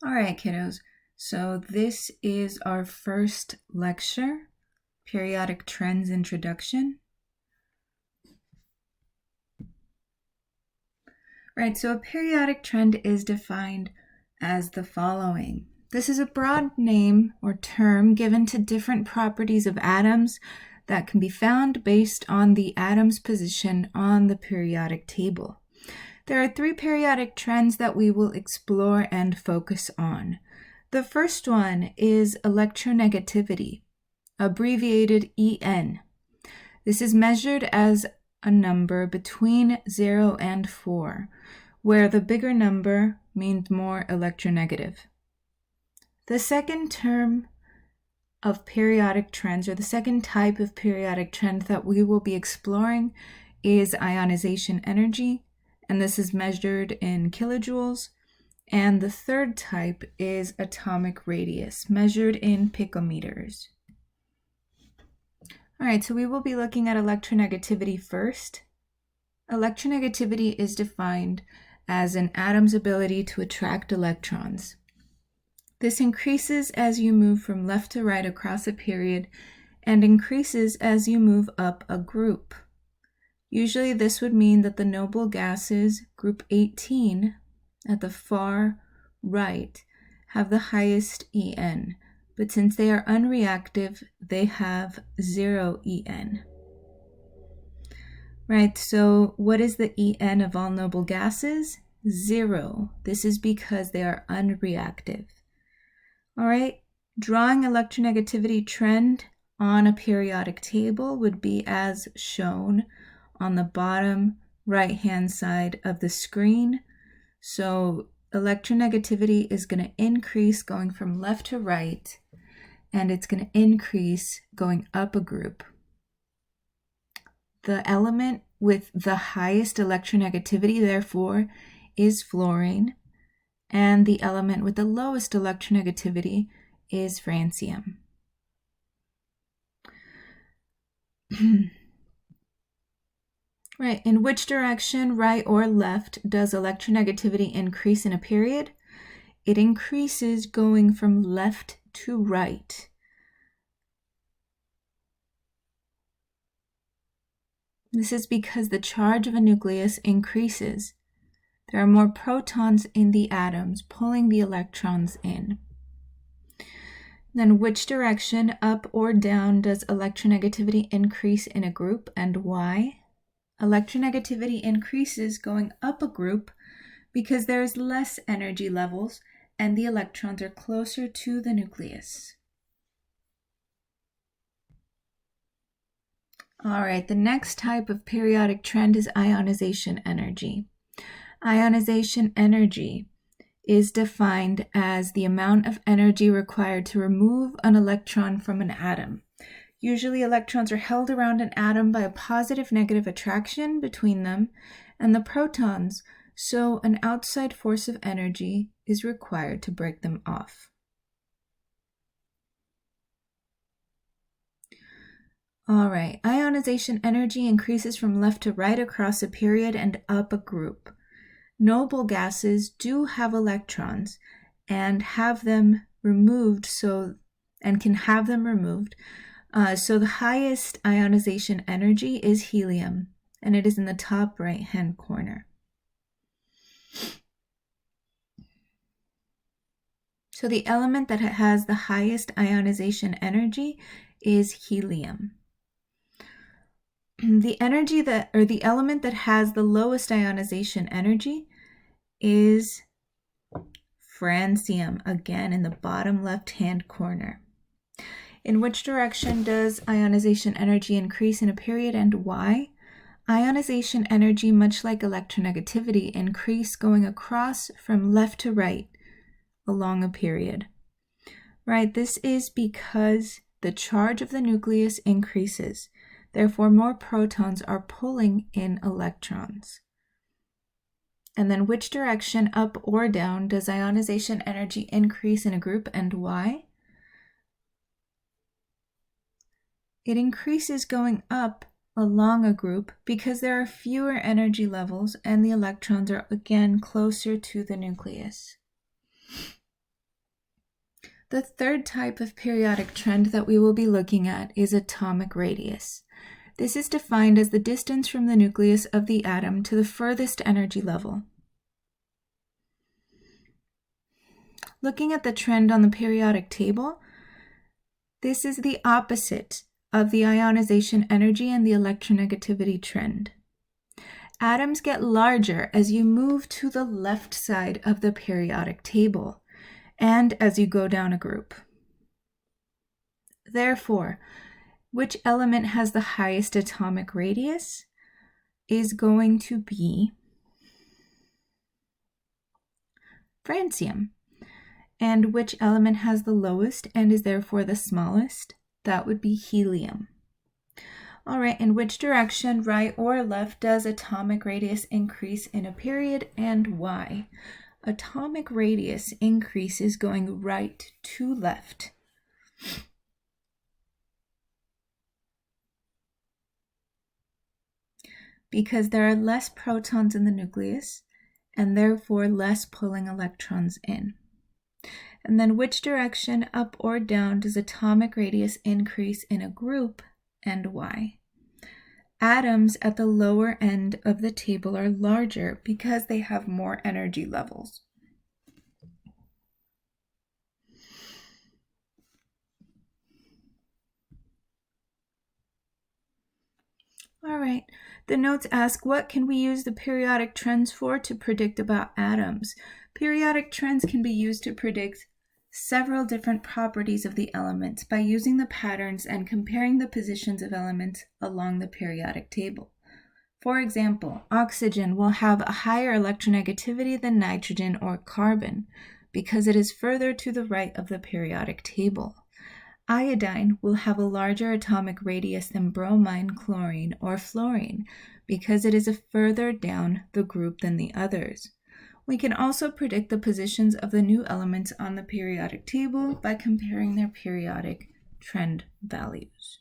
All right, kiddos. So this is our first lecture, Periodic Trends Introduction. Right, so a periodic trend is defined as the following. This is a broad name or term given to different properties of atoms that can be found based on the atom's position on the periodic table. There are three periodic trends that we will explore and focus on. The first one is electronegativity, abbreviated EN. This is measured as a number between 0 and 4, where the bigger number means more electronegative. The second term of periodic trends, or the second type of periodic trend that we will be exploring, is ionization energy, and this is measured in kilojoules. And the third type is atomic radius, measured in picometers. All right, so we will be looking at electronegativity first. Electronegativity is defined as an atom's ability to attract electrons. This increases as you move from left to right across a period and increases as you move up a group. Usually this would mean that the noble gases, group 18, at the far right, have the highest En, but since they are unreactive, they have 0 En. Right, so what is the En of all noble gases? 0. This is because they are unreactive. All right, drawing electronegativity trend on a periodic table would be as shown on the bottom right-hand side of the screen. So electronegativity is going to increase going from left to right, and it's going to increase going up a group. The element with the highest electronegativity, therefore, is fluorine, and the element with the lowest electronegativity is francium. Right, in which direction, right or left, does electronegativity increase in a period? It increases going from left to right. This is because the charge of a nucleus increases. There are more protons in the atoms pulling the electrons in. Then which direction, up or down, does electronegativity increase in a group, and why? Electronegativity increases going up a group because there is less energy levels and the electrons are closer to the nucleus. All right, the next type of periodic trend is ionization energy. Ionization energy is defined as the amount of energy required to remove an electron from an atom. Usually electrons are held around an atom by a positive-negative attraction between them and the protons, so an outside force of energy is required to break them off. All right, ionization energy increases from left to right across a period and up a group. Noble gases do have electrons and have them removed so the highest ionization energy is helium, and it is in the top right-hand corner. So the element that has the highest ionization energy is helium. The element that has the lowest ionization energy is francium, again in the bottom left-hand corner. In which direction does ionization energy increase in a period, and why? Ionization energy, much like electronegativity, increase going across from left to right along a period. Right, this is because the charge of the nucleus increases. Therefore, more protons are pulling in electrons. And then which direction, up or down, does ionization energy increase in a group, and why? It increases going up along a group because there are fewer energy levels and the electrons are again closer to the nucleus. The third type of periodic trend that we will be looking at is atomic radius. This is defined as the distance from the nucleus of the atom to the furthest energy level. Looking at the trend on the periodic table, this is the opposite of the ionization energy and the electronegativity trend. Atoms get larger as you move to the left side of the periodic table and as you go down a group. Therefore, which element has the highest atomic radius is going to be francium. And which element has the lowest and is therefore the smallest? That would be helium. All right, in which direction, right or left, does atomic radius increase in a period, and why? Atomic radius increases going right to left. Because there are less protons in the nucleus, and therefore less pulling electrons in. And then which direction, up or down, does atomic radius increase in a group, and why? Atoms at the lower end of the table are larger because they have more energy levels. All right, the notes ask, what can we use the periodic trends for to predict about atoms? Periodic trends can be used to predict several different properties of the elements by using the patterns and comparing the positions of elements along the periodic table. For example, oxygen will have a higher electronegativity than nitrogen or carbon because it is further to the right of the periodic table. Iodine will have a larger atomic radius than bromine, chlorine, or fluorine because it is further down the group than the others. We can also predict the positions of the new elements on the periodic table by comparing their periodic trend values.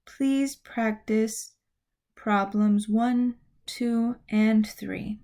Please practice problems 1, 2, and 3.